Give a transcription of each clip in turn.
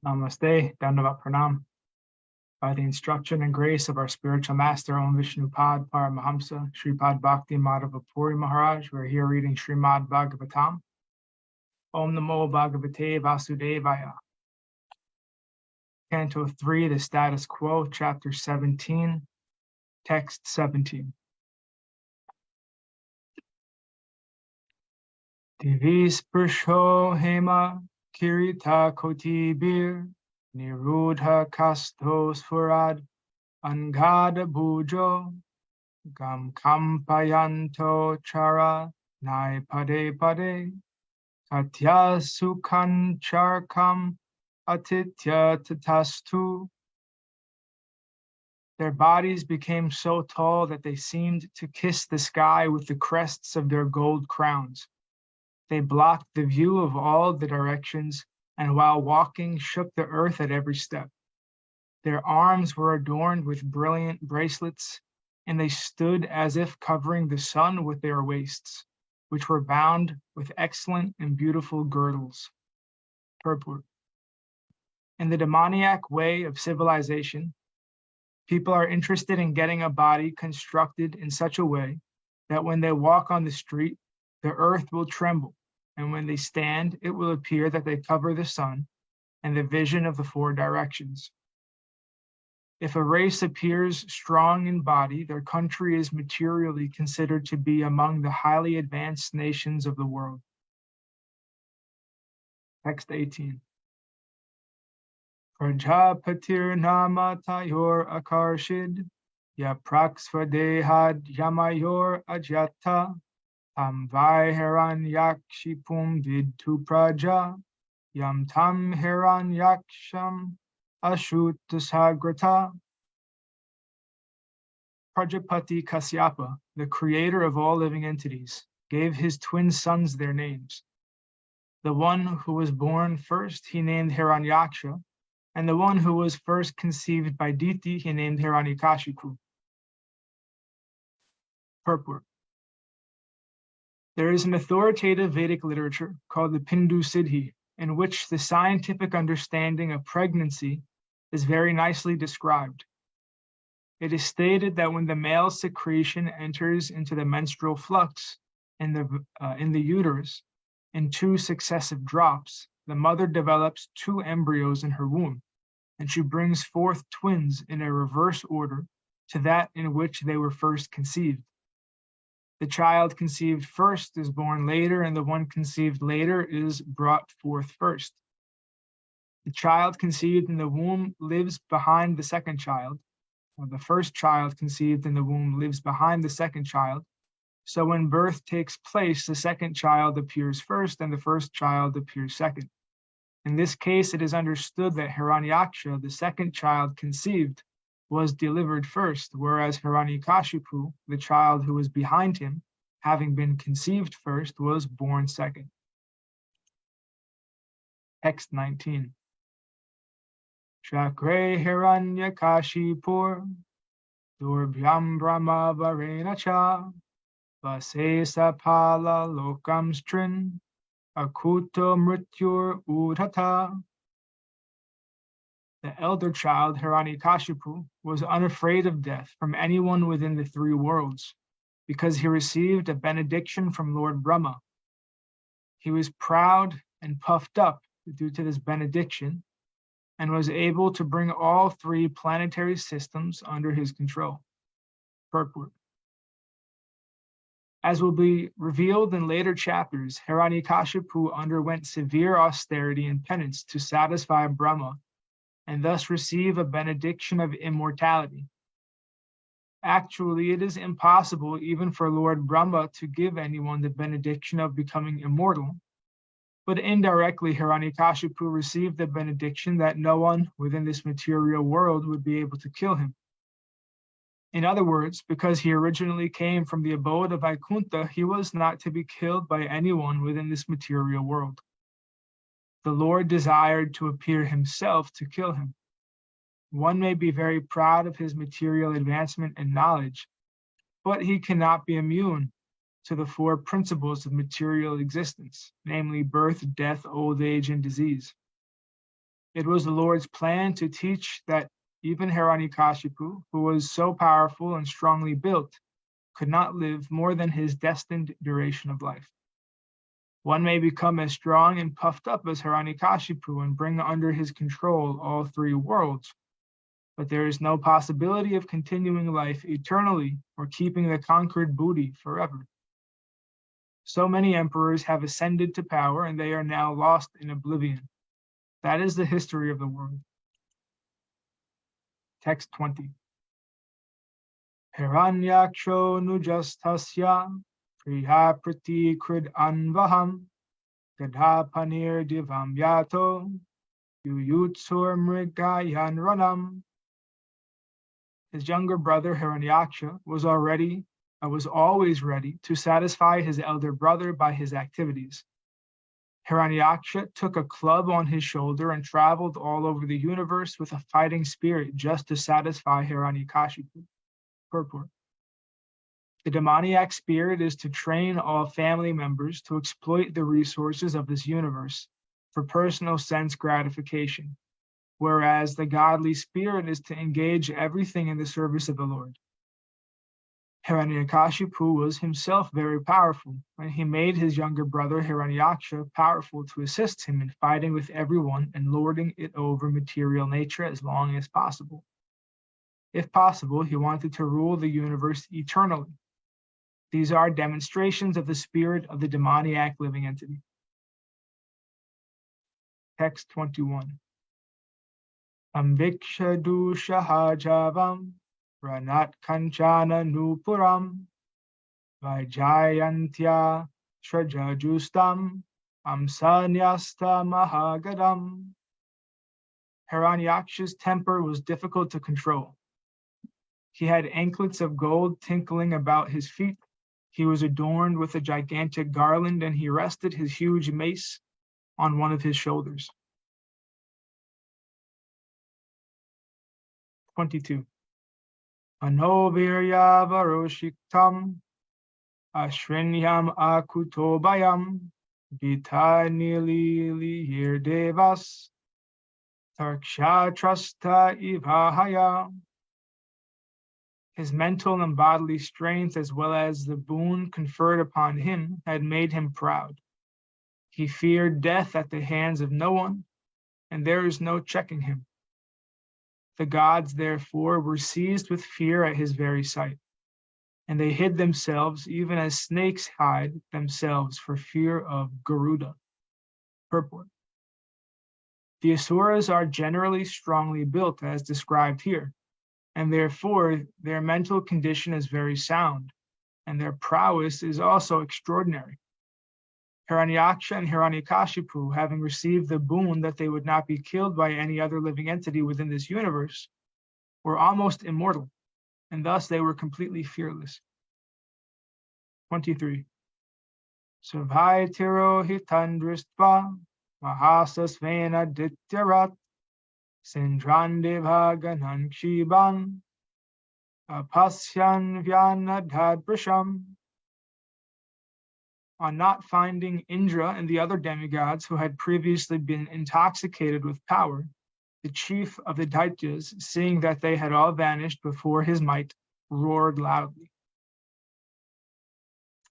Namaste, Dandavat Pranam. By the instruction and grace of our spiritual master, Om Vishnupad Paramahamsa, Sripad Bhakti Madhava Puri Maharaj, we're here reading Srimad Bhagavatam. Om Namo Bhagavate Vasudevaya. Canto 3, the Status Quo, Chapter 17, Text 17. Divis Pursho Hema Kirita Koti Bir Nirudha Kastos Furad Angada Bujo Gam Kampayanto Chara Nai Pade Pade Katya Sukhan Charkam Atitya Tatastu. Their bodies became so tall that they seemed to kiss the sky with the crests of their gold crowns. They blocked the view of all the directions, and while walking shook the earth at every step. Their arms were adorned with brilliant bracelets, and they stood as if covering the sun with their waists, which were bound with excellent and beautiful girdles. Purport. In the demoniac way of civilization, people are interested in getting a body constructed in such a way that when they walk on the street, the earth will tremble, and when they stand, it will appear that they cover the sun and the vision of the four directions. If a race appears strong in body, their country is materially considered to be among the highly advanced nations of the world. Text 18. Prajapatir nama tayor akarshid, ya praksvadehad yamayor ajata, tam vai Hiraṇyākṣipum vidtu praja, yam tam Hiraṇyākṣam ashutasagrata. Prajapati Kasyapa, the creator of all living entities, gave his twin sons their names. The one who was born first he named Hiraṇyākṣa, and the one who was first conceived by Diti he named Hiraṇyākṣipu. Purport. There is an authoritative Vedic literature called the Pindu Siddhi, in which the scientific understanding of pregnancy is very nicely described. It is stated that when the male secretion enters into the menstrual flux in the uterus in two successive drops, the mother develops two embryos in her womb, and she brings forth twins in a reverse order to that in which they were first conceived. The child conceived first is born later, and the one conceived later is brought forth first. The child conceived in the womb lives behind the second child, or the first child conceived in the womb lives behind the second child. So when birth takes place, the second child appears first, and the first child appears second. In this case, it is understood that Hiraṇyākṣa, the second child conceived, was delivered first, whereas Hiraṇyākṣipu, the child who was behind him, having been conceived first, was born second. Text 19. Chakre Hiraṇyākṣipur, Durbhyam Brahma Varena Cha, Vase Sapala Lokam Strin, Akuto Mrityur Udhata. The elder child, Hiraṇyākṣipu, was unafraid of death from anyone within the three worlds, because he received a benediction from Lord Brahma. He was proud and puffed up due to this benediction, and was able to bring all three planetary systems under his control. Purport. As will be revealed in later chapters, Hiraṇyākṣipu underwent severe austerity and penance to satisfy Brahma, and thus receive a benediction of immortality. Actually, it is impossible even for Lord Brahma to give anyone the benediction of becoming immortal, but indirectly Hiraṇyākṣipu received the benediction that no one within this material world would be able to kill him. In other words, because he originally came from the abode of Vaikuntha, he was not to be killed by anyone within this material world. The Lord desired to appear himself to kill him. One may be very proud of his material advancement and knowledge, but he cannot be immune to the four principles of material existence, namely birth, death, old age, and disease. It was the Lord's plan to teach that even Hiraṇyākṣa, who was so powerful and strongly built, could not live more than his destined duration of life. One may become as strong and puffed up as Hiraṇyākṣa and bring under his control all three worlds, but there is no possibility of continuing life eternally or keeping the conquered booty forever. So many emperors have ascended to power, and they are now lost in oblivion. That is the history of the world. Text 20. Hiraṇyākṣo nujastasya priya prati krid anvaham gadhapanir divam yato yuyutsur mrigayan ranam. His younger brother Hiraṇyākṣa was always ready to satisfy his elder brother by his activities. Hiraṇyākṣa took a club on his shoulder and traveled all over the universe with a fighting spirit just to satisfy Hiraṇyākṣa. Purport. The demoniac spirit is to train all family members to exploit the resources of this universe for personal sense gratification, whereas the godly spirit is to engage everything in the service of the Lord. Hiraṇyākṣa was himself very powerful, and he made his younger brother Hiraṇyākṣa powerful to assist him in fighting with everyone and lording it over material nature as long as possible. If possible, he wanted to rule the universe eternally. These are demonstrations of the spirit of the demoniac living entity. Text 21. Amvikshadu shahajavam Ranat Kanchana Nupuram Vijayantya Shrajajustam Amsanyasta Mahagadam. Hiraṇyākṣa's temper was difficult to control. He had anklets of gold tinkling about his feet. He was adorned with a gigantic garland, and he rested his huge mace on one of his shoulders. 22. Anovirya varoshiktam ashrinyam akutobayam vitanili devas tarkshatrasta ivahaya. His mental and bodily strength, as well as the boon conferred upon him, had made him proud. He feared death at the hands of no one, and there is no checking him. The gods, therefore, were seized with fear at his very sight, and they hid themselves even as snakes hide themselves for fear of Garuda. Purport. The Asuras are generally strongly built, as described here, and therefore their mental condition is very sound, and their prowess is also extraordinary. Hiraṇyākṣa and Hiraṇyākṣa, having received the boon that they would not be killed by any other living entity within this universe, were almost immortal, and thus they were completely fearless. 23. Savhaitiro hitandristva mahasasvena dityarat Sindrandeva ganan kshiban apasyan vyanadhadbrisham. On not finding Indra and the other demigods who had previously been intoxicated with power, the chief of the Daityas, seeing that they had all vanished before his might, roared loudly.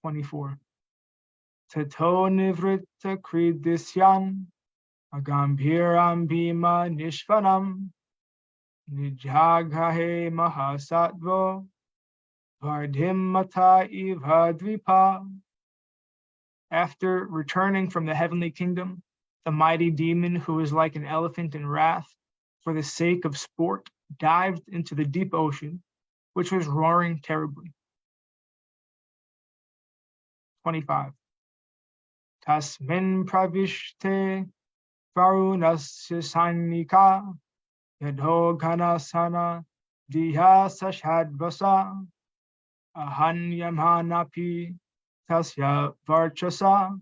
24. Tato nivritta kridisyan agambhiram bhima nishvanam nijaghahe mahasattva vardhim mata ivadvipa. After returning from the heavenly kingdom, the mighty demon, who is like an elephant in wrath, for the sake of sport, dived into the deep ocean, which was roaring terribly. 25. Tasmin pravishte varunasya sanika yadho ganasana diha sashadvasa ahanyamanapi tasya varchasa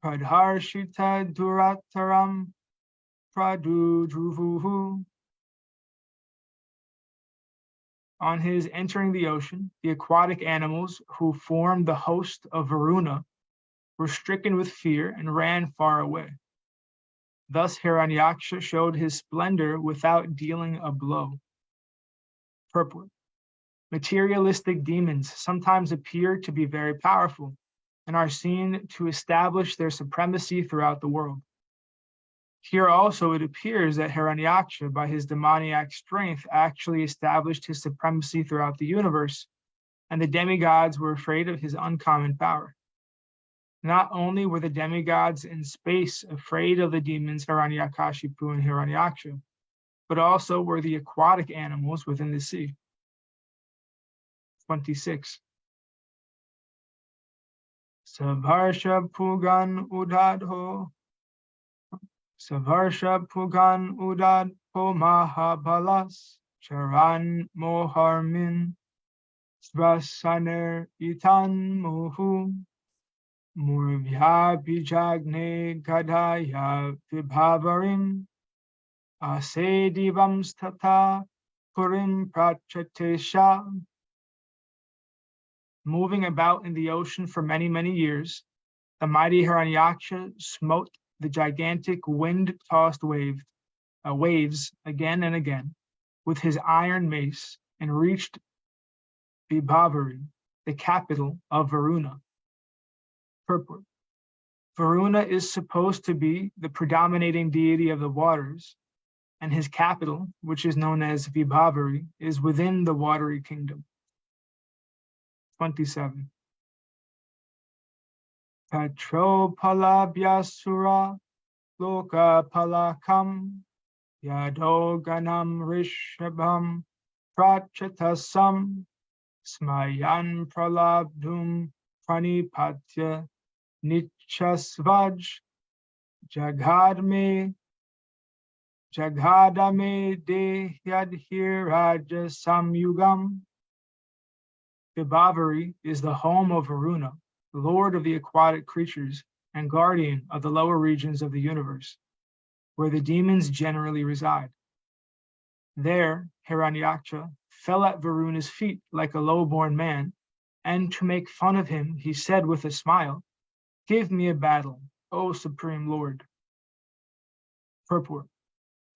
pradharshita durataram pradudruvuhu. On his entering the ocean, the aquatic animals who formed the host of Varuna were stricken with fear and ran far away. Thus Hiraṇyākṣa showed his splendor without dealing a blow. Purport. Materialistic demons sometimes appear to be very powerful and are seen to establish their supremacy throughout the world. Here also it appears that Hiraṇyākṣa, by his demoniac strength, actually established his supremacy throughout the universe, and the demigods were afraid of his uncommon power. Not only were the demigods in space afraid of the demons Hiranyakashipu and Hiraṇyākṣa, but also were the aquatic animals within the sea. 26. Savarsha Pugan Udadho Udadho Mahabalas Charan Moharmin Svasaner Itan Mohu Murvya Bijagne Gadaya Vibhavarim Asedivam Stata Purim Prachatesha. Moving about in the ocean for many, many years, the mighty Hiraṇyākṣa smote the gigantic wind-tossed waves again and again with his iron mace and reached Vibhavari, the capital of Varuna. Purport. Varuna is supposed to be the predominating deity of the waters, and his capital, which is known as Vibhavari, is within the watery kingdom. 27. Patro palabhyasura loka palakam yadoganam rishabham prachatasam smayan pralabdum pranipatya nichasvaj jagadame dehyadhiraja samyugam. Vibhavari is the home of Varuna, lord of the aquatic creatures and guardian of the lower regions of the universe, where the demons generally reside. There, Hiraṇyākṣa fell at Varuna's feet like a low-born man, and to make fun of him, he said with a smile, "Give me a battle, O Supreme Lord." Purport.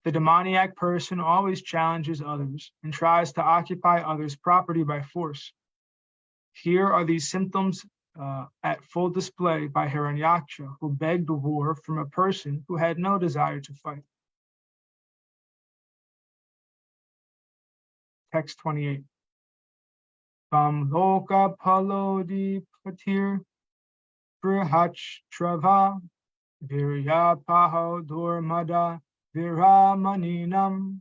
The demoniac person always challenges others and tries to occupy others' property by force. Here are these symptoms at full display by Hiraṇyākṣa, who begged war from a person who had no desire to fight. Text 28. Vam loka palodi patir brihachrava virya paho durmada viramaninam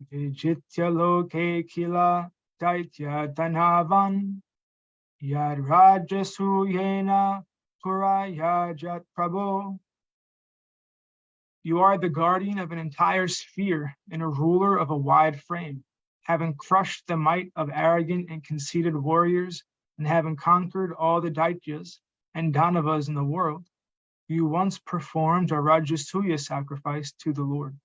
vijitya loke kila daitya danavan Yad Rajasuyena Purayajat Prabho. You are the guardian of an entire sphere and a ruler of a wide frame, having crushed the might of arrogant and conceited warriors, and having conquered all the Daityas and Danavas in the world. You once performed a Rajasuya sacrifice to the Lord.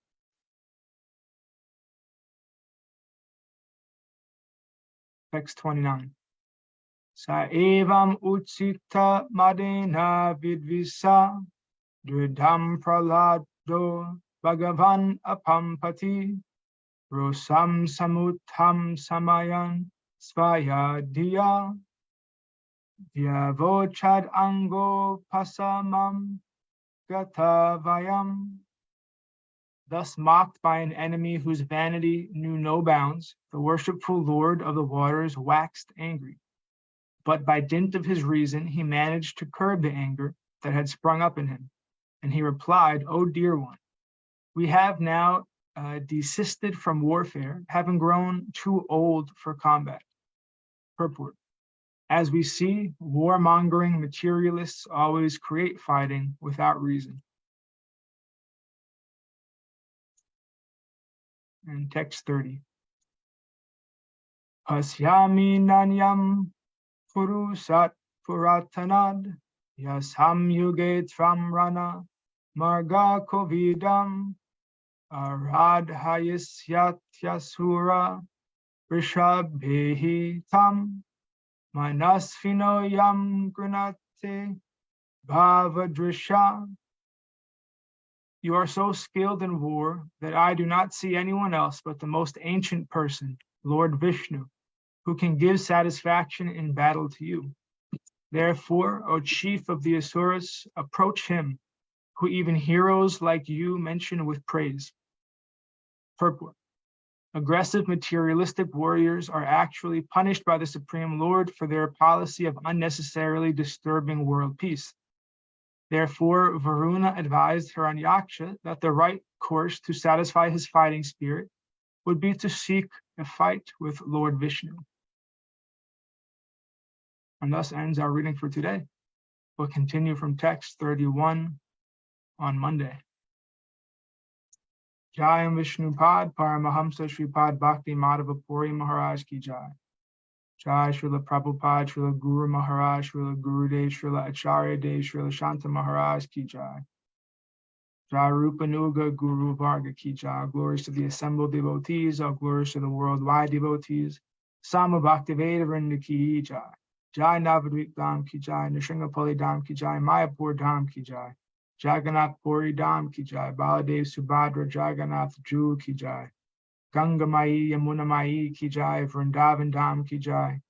Text 29. Sa evam utsita madena vidvisa dridham pralado bhagavan apampati rosam samutham samayan svaya diya vyavochad ango pasamam gatavayam. Thus mocked by an enemy whose vanity knew no bounds, the worshipful Lord of the waters waxed angry. But by dint of his reason, he managed to curb the anger that had sprung up in him. And he replied, "O dear one, we have now desisted from warfare, having grown too old for combat." Purport. As we see, warmongering materialists always create fighting without reason. And text 30. Pasyami nanyam Purusat Puratanad Yasam Yuge Tramrana Marga Kovidam Aradhayasyasura Rishabhehi Tam Manasvino Yam Grunate Bhavadrisha. You are so skilled in war that I do not see anyone else but the most ancient person, Lord Vishnu, who can give satisfaction in battle to you. Therefore, O chief of the Asuras, approach him, who even heroes like you mention with praise. Purport. Aggressive materialistic warriors are actually punished by the Supreme Lord for their policy of unnecessarily disturbing world peace. Therefore, Varuna advised Hiraṇyākṣa that the right course to satisfy his fighting spirit would be to seek a fight with Lord Vishnu. And thus ends our reading for today. We'll continue from text 31 on Monday. Jai Vishnupad Paramahamsa Shripad Bhakti Madhava Puri Maharaj Ki Jai. Jai Srila Prabhupada, Srila Guru Maharaj, Srila Gurudev, Srila Acharya Dev, Srila Shanta Maharaj Ki Jai. Jai Rupanuga Guru Varga Ki Jai. Glories to the assembled devotees, all glories to the worldwide devotees. Sama Bhaktiveda Vrinda Ki Jai. Jai Navadvip Dham Ki Jai. Nrsimhapali Dham Ki Jai. Mayapur Dham Ki Jai. Jagannath Puri Dham Ki Jai. Baladev Subhadra Jagannath Ju Ki Jai. Ganga Mai Yamuna Mai Ki Jai. Vrindavan Dham Ki Jai.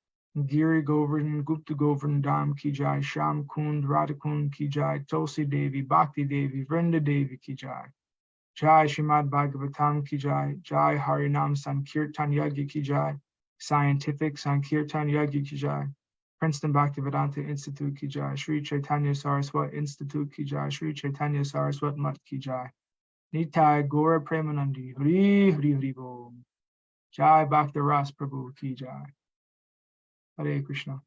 Giri Govardhan Gupta Govardhan Dham Ki Jai. Sham Kund Radhakund Ki Jai. Tulsi Devi Bhakti Devi Vrinda Devi Ki Jai. Jai Srimad Bhagavatam Ki Jai. Jai Harinam Sankirtan Yagya Ki Jai. Scientific Sankirtan Yagya Ki Jai. Princeton Bhaktivedanta Institute Ki Jai. Sri Chaitanya Saraswat Institute Ki Jai. Sri Chaitanya Saraswat Mat Ki Jai. Nitai Gaura Premanandi. Hari Hari Hari Bol. Jai Bhakti Ras Prabhu Ki Jai. Hare Krishna.